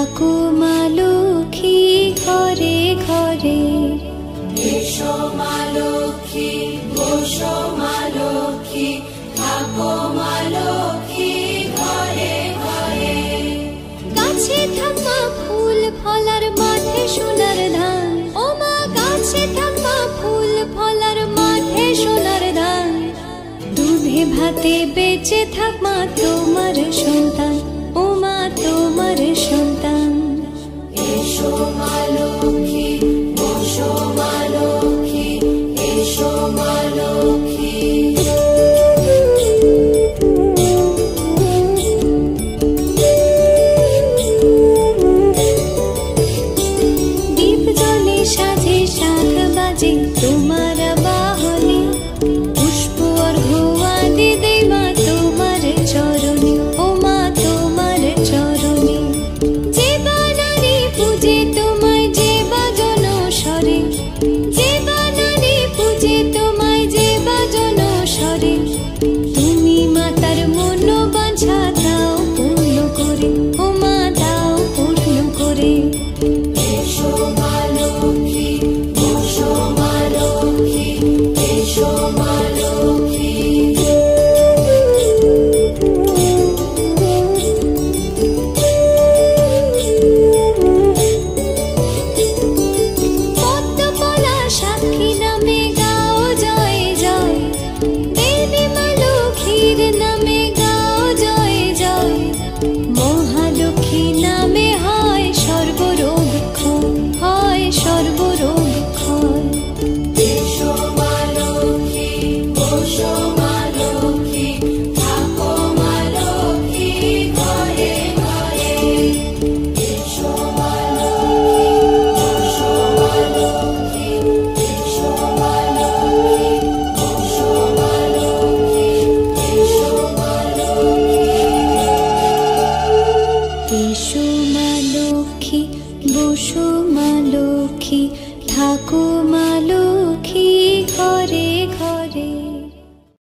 ঠাকুমা লক্ষ্মী ঘরে ঘরে। এসো মা লক্ষ্মী, বসো মা লক্ষ্মী, থাকো মা লক্ষ্মী ঘরে ঘরে। গাছে থাকা ফুল ফলার মাঠে সোনার ধান, ও মা গাছে থাকা ফুল ফলার মাঠে সোনার ধান। দুধে ভাতে বেঁচে থাক মা তোমার সন্তান, ও মা তোমার সন্তান। এসো মা লক্ষ্মী, বসো মা লক্ষ্মী, এসো মা লক্ষ্মী। দীপ জ্বলে সাজে শাখ বাজে তোমার বাহনে, পুষ্প অর্ঘ্য আদি দেই মা তোমার চরণে, ও মা তোমার চরণে। যে বানানে পূজে তোমায় যে বাজন স্বরে, যে বানানে পূজে তোমায় যে বাজন স্বরে। তুমি মাতার মন বাঞ্ছা দাও পূর্ণ করে, ও মা দাও পূর্ণ করে। এসো মা লক্ষ্মী, বসো মা লক্ষ্মী, এসো মা লক্ষ্মী। পদ্মপলা সাক্ষী নামে গাও জয় জয়, দেবী মা লক্ষ্মীর নামে গাও জয় জয়। মহালক্ষ্মী নামে হয় সর্বরোগ ক্ষয়, হয় সর্বরোগ ক্ষয়। এসো মা লক্ষ্মী, বসো মা লক্ষ্মী, থাকো মা লক্ষ্মী ঘরে ঘরে। এসো মা লক্ষ্মী, বসো মা লক্ষ্মী, এসো মা লক্ষ্মী, বসো মা লক্ষ্মী, এসো মা লক্ষ্মী। এসো মা লক্ষ্মী, বসো মা লক্ষ্মী, থাকো মা লক্ষ্মী।